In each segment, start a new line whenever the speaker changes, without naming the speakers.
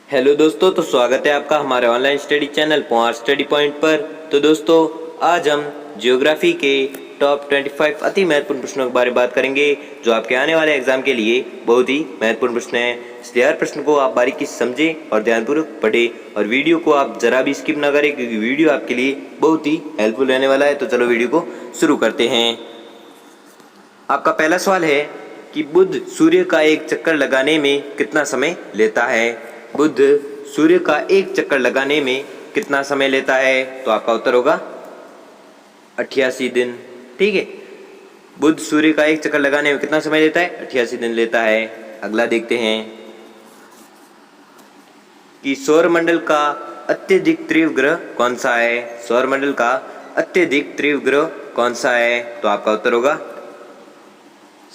Hello दोस्तों, तो स्वागत है आपका हमारे online study channel power study point पर। तो दोस्तों, आज हम ज्योग्राफी के टॉप 25 अति महत्वपूर्ण प्रश्नों के बारे में बात करेंगे, जो आपके आने वाले एग्जाम के लिए बहुत ही महत्वपूर्ण प्रश्न हैं। इसलिए हर प्रश्न को आप बारीकी से समझें और ध्यानपूर्वक पढ़ें, और वीडियो को आप जरा भी स्किप ना करें, क्योंकि वीडियो आपके लिए बहुत ही हेल्पफुल रहने वाला है। तो चलो वीडियो को शुरू करते हैं। आपका पहला सवाल है कि बुध सूर्य का एक चक्कर लगाने में कितना समय लेता है। बुध सूर्य का एक चक्कर लगाने में कितना समय लेता है? तो आपका उत्तर होगा 88 दिन। ठीक है, बुध सूर्य का एक चक्कर लगाने में कितना समय लेता है? 88 दिन लेता है। अगला देखते हैं कि सौरमंडल का अत्यधिक तीव्र ग्रह कौन सा है। सौरमंडल का अत्यधिक तीव्र ग्रह कौन सा है? तो आपका उत्तर होगा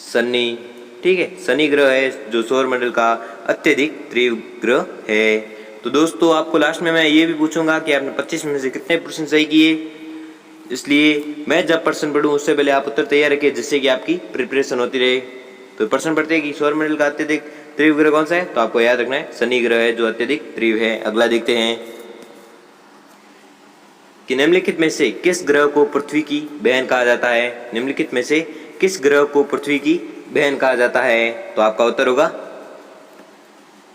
शनि। ठीक है, शनि ग्रह है जो सौरमंडल का अत्यधिक तीव्र ग्रह है। तो दोस्तों, आपको लास्ट में मैं ये भी पूछूंगा कि आपने 25 में से कितने प्रश्न सही किए, इसलिए मैं जब प्रश्न पढ़ूं उससे पहले आप उत्तर तैयार रखिए, जिससे कि आपकी प्रिपरेशन होती रहे। तो प्रश्न पढ़ते हैं कि सौरमंडल का अत्यधिक तीव्र ग्रह कौन सा है? तो आपको याद रखना है शनि ग्रह है जो अत्यधिक तीव्र है। अगला देखते हैं कि निम्नलिखित में से किस ग्रह को पृथ्वी की बहन कहा जाता है। निम्नलिखित में से किस ग्रह को पृथ्वी की बहन कहा जाता है? तो आपका उत्तर होगा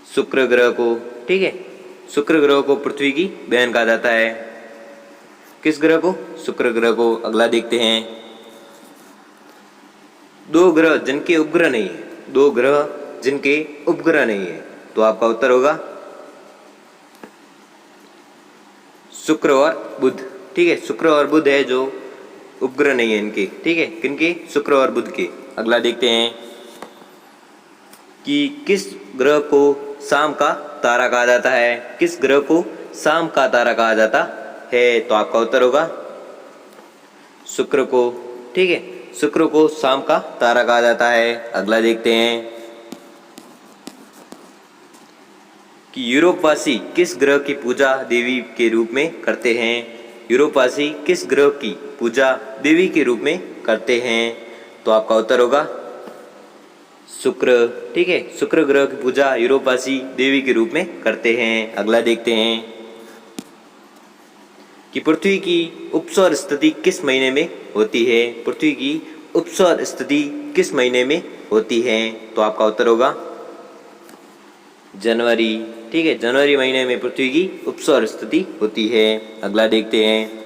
शुक्र ग्रह को। ठीक है, शुक्र ग्रह को पृथ्वी की बहन कहा जाता है। किस ग्रह को? शुक्र ग्रह को। अगला देखते हैं दो ग्रह जिनके उपग्रह नहीं है। दो ग्रह जिनके उपग्रह नहीं है। तो आपका उत्तर होगा शुक्र और बुध। ठीक है, शुक्र और बुध है जो उपग्रह नहीं है इनके। ठीक है, किनके? शुक्र और बुध के। अगला देखते हैं कि किस ग्रह को शाम का तारा कहा जाता है। किस ग्रह को शाम का तारा कहा जाता है? तो आपका उत्तर होगा शुक्र को। ठीक है, शुक्र को शाम का तारा कहा जाता है। अगला देखते हैं कि यूरोपवासी किस ग्रह की पूजा देवी के रूप में करते हैं। यूरोपवासी किस ग्रह की पूजा देवी के रूप में करते हैं? तो आपका उत्तर होगा शुक्र। ठीक है, शुक्र ग्रह की पूजा यूरोपवासी देवी के रूप में करते हैं। अगला देखते हैं कि पृथ्वी की उपसौर स्थिति किस महीने में होती है। पृथ्वी की उपसौर स्थिति किस महीने में होती है? तो आपका उत्तर होगा जनवरी। ठीक है, जनवरी महीने में पृथ्वी की उपसौर स्थिति होती है। अगला देखते हैं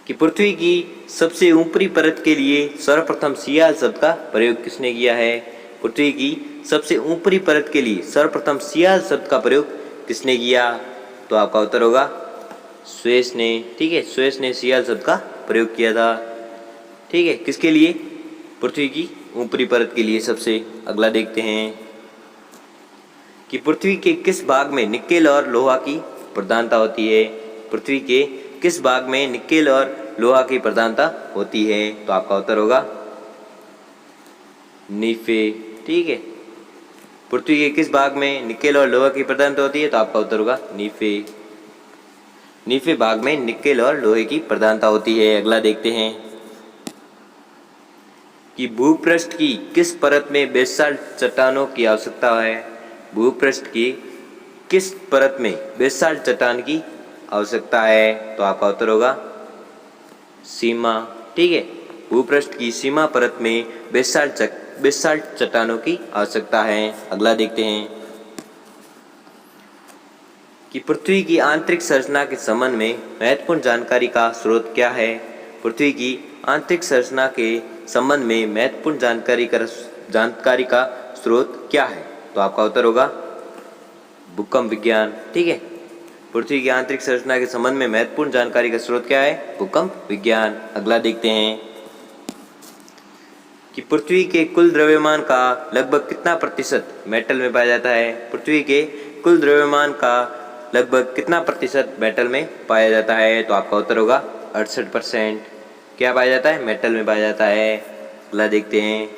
कि पृथ्वी की सबसे ऊपरी परत के लिए सर्वप्रथम सियाल शब्द का प्रयोग किसने किया है। पृथ्वी की सबसे ऊपरी परत के लिए सर्वप्रथम सियाल शब्द का प्रयोग किसने किया? तो आपका उत्तर होगा स्वेस ने। ठीक है, स्वेस ने सियाल शब्द का प्रयोग किया था। ठीक है, किसके लिए? पृथ्वी की ऊपरी परत के लिए सबसे। अगला देखते हैं कि पृथ्वी के किस भाग में निकेल और लोहा की प्रधानता होती है। पृथ्वी के किस भाग में निकेल और लोहा की प्रधानता होती है? तो आपका उत्तर होगा नीफे। ठीक है, पृथ्वी के किस भाग में निकेल और लोहा की प्रधानता होती है? तो आपका उत्तर होगा नीफे। नीफे भाग में निकेल और लोहे की प्रधानता होती है। अगला देखते हैं कि भूपृष्ठ की किस परत में बेसाल्ट चट्टानों की आवश्यकता है। भूपृष्ठ की किस परत में बेसाल्ट चट्टान की आवश्यकता है? तो आपका उत्तर होगा सीमा। ठीक है, भूपृष्ठ की सीमा परत में बेसाल्ट चट्टानों की आवश्यकता है। अगला देखते हैं कि पृथ्वी की आंतरिक संरचना के संबंध में महत्वपूर्ण जानकारी का स्रोत क्या है। पृथ्वी की आंतरिक संरचना के संबंध में महत्वपूर्ण जानकारी का स्रोत क्या है? तो आपका उत्तर होगा भूकंप विज्ञान। ठीक है, पृथ्वी की आंतरिक संरचना के संबंध में महत्वपूर्ण जानकारी का स्रोत क्या है? भूकंप विज्ञान। अगला देखते हैं कि पृथ्वी के कुल द्रव्यमान का लगभग कितना प्रतिशत मेटल में पाया जाता है। पृथ्वी के कुल द्रव्यमान का लगभग कितना प्रतिशत मेटल में पाया जाता है? तो आपका उत्तर होगा 68%। क्या पाया जाता है? मेटल में पाया जाता है। अगला देखते हैं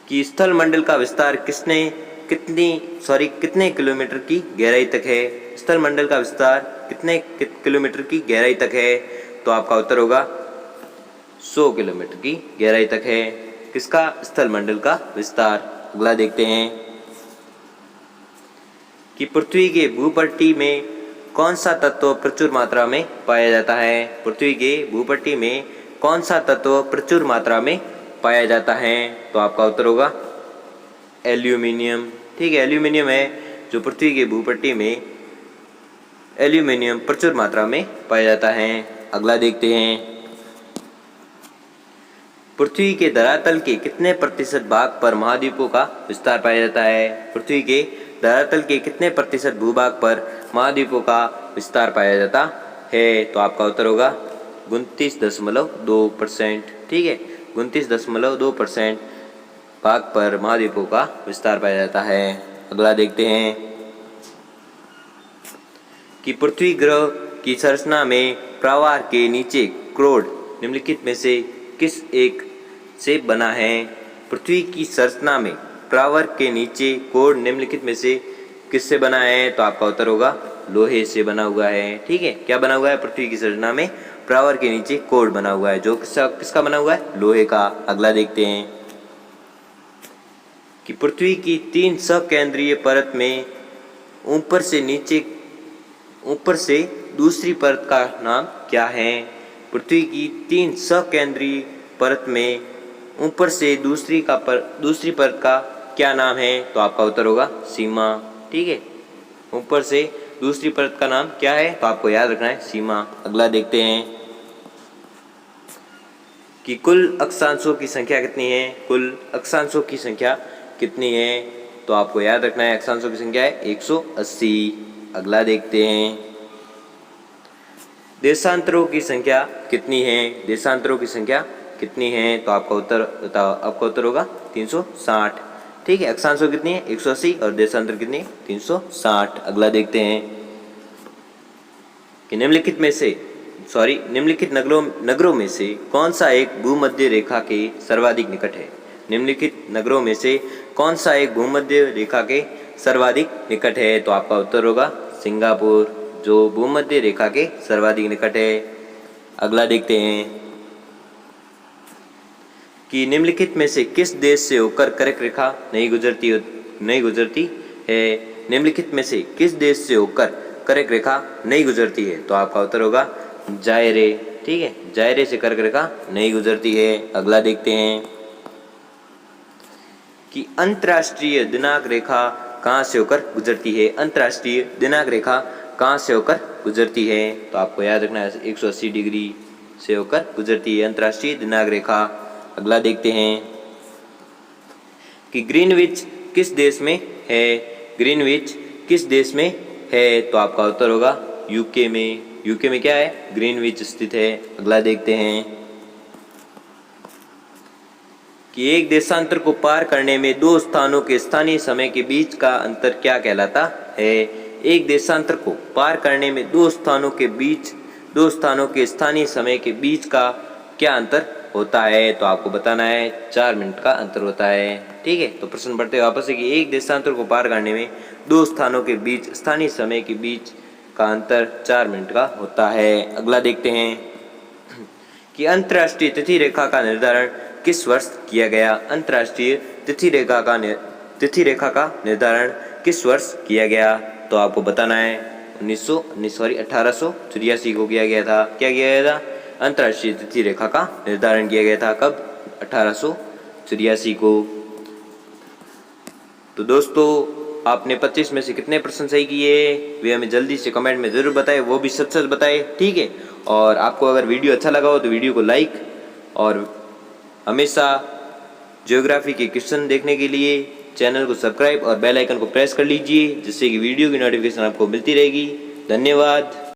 कि स्थल मंडल का विस्तार कितने किलोमीटर की गहराई तक है। स्थल मंडल का विस्तार कितने किलोमीटर की गहराई तक है? तो आपका उत्तर होगा 100 किलोमीटर की गहराई तक है। किसका? स्थल मंडल का विस्तार। अगला देखते हैं कि पृथ्वी के भूपट्टी में कौन सा तत्व प्रचुर मात्रा में पाया जाता है। पृथ्वी के भूपट्टी में कौन सा तत्व प्रचुर मात्रा में पाया जाता है, तो आपका उत्तर होगा एल्यूमिनियम। ठीक है, एल्यूमिनियम है जो पृथ्वी के भूपट्टी में एल्यूमिनियम प्रचुर मात्रा में पाया जाता है। अगला देखते हैं पृथ्वी के धरातल के कितने प्रतिशत भाग पर महाद्वीपों का विस्तार पाया जाता है। पृथ्वी के धरातल के कितने प्रतिशत भूभाग पर महाद्वीपों का विस्तार पाया जाता है, तो आपका उत्तर होगा 29.2%। ठीक है, 29.2% भाग पर महाद्वीपों का विस्तार पाया जाता है। अगला देखते हैं कि पृथ्वी ग्रह की संरचना में प्रावार के नीचे क्रोड निम्नलिखित में से किस एक से बना है। पृथ्वी की संरचना में प्रावार के नीचे कोड निम्नलिखित में से किससे बना है, तो आपका उत्तर होगा लोहे से बना हुआ है। ठीक है, क्या बना हुआ है, पृथ्वी की संरचना में प्रावार के नीचे कोड बना हुआ है, जो किसका बना हुआ है, लोहे का। अगला देखते हैं कि पृथ्वी की 3 सकेंद्रीय परत में ऊपर से दूसरी परत का नाम क्या है। पृथ्वी की 3 सकेंद्रीय परत में ऊपर से दूसरी परत का क्या नाम है, तो आपका उत्तर होगा सीमा। ठीक है, ऊपर से दूसरी परत का नाम क्या है, तो आपको याद रखना है सीमा। अगला देखते हैं कि कुल अक्षांशों की संख्या कितनी है। कुल अक्षांशों की संख्या कितनी है, तो आपको याद रखना है अक्षांशों की संख्या है 180। अगला देखते हैं देशांतरों की संख्या कितनी है। देशांतरों की संख्या कितनी है, तो आपका उत्तर होगा 360। ठीक है, अक्षांशों कितनी है 180 और देशांतर कितनी है 360। अगला देखते हैं कि निम्नलिखित नगरों में से कौन सा एक भूमध्य रेखा के सर्वाधिक निकट है। निम्नलिखित नगरों में से कौन सा एक भूमध्य रेखा के सर्वाधिक निकट है, तो आपका उत्तर होगा सिंगापुर, जो भूमध्य रेखा के सर्वाधिक निकट है। अगला देखते हैं कि निम्नलिखित में से किस देश से होकर कर्क रेखा नहीं गुजरती है। निम्नलिखित में से किस देश से होकर कर्क रेखा नहीं गुजरती है, तो आपका उत्तर होगा जायरे। ठीक है, जायरे से कर्क रेखा नहीं गुजरती है। अगला देखते हैं कि अंतर्राष्ट्रीय दिनांक रेखा कहाँ से होकर गुजरती है। अंतर्राष्ट्रीय दिनांक रेखा कहाँ से होकर गुजरती है, तो आपको याद रखना है 180 डिग्री से होकर गुजरती है अंतर्राष्ट्रीय दिनांक रेखा। अगला देखते हैं कि ग्रीनविच किस देश में है। ग्रीनविच किस देश में है, तो आपका उत्तर होगा यूके में। यूके में क्या है, ग्रीनविच स्थित है। अगला देखते हैं कि एक देशांतर को पार करने में 2 स्थानों के स्थानीय समय के बीच का अंतर क्या कहलाता है। एक देशांतर को पार करने में 2 स्थानों के स्थानीय समय के बीच का क्या अंतर होता है, तो आपको बताना है 4 मिनट का अंतर होता है। ठीक है, तो प्रश्न पढ़ते वापस है कि एक देशांतर को पार करने में 2 स्थानों के बीच स्थानीय समय के बीच का अंतर 4 मिनट का होता है। अगला देखते हैं कि अंतर्राष्ट्रीय तिथि रेखा का निर्धारण किस वर्ष किया गया। अंतर्राष्ट्रीय तिथि रेखा का निर्धारण किस वर्ष किया गया, तो आपको बताना है 1884 को किया गया था। क्या किया गया था, अंतर्राष्ट्रीय तिथि रेखा का निर्धारण किया गया था। कब, 1884 को। तो दोस्तों, आपने 25 में से कितने प्रश्न सही किए वे हमें जल्दी से कमेंट में ज़रूर बताएं, वो भी सच बताएं। ठीक है, और आपको अगर वीडियो अच्छा लगा हो तो वीडियो को लाइक, और हमेशा ज्योग्राफी के क्वेश्चन देखने के लिए चैनल को सब्सक्राइब और बेल आइकन को प्रेस कर लीजिए, जिससे कि वीडियो की नोटिफिकेशन आपको मिलती रहेगी। धन्यवाद।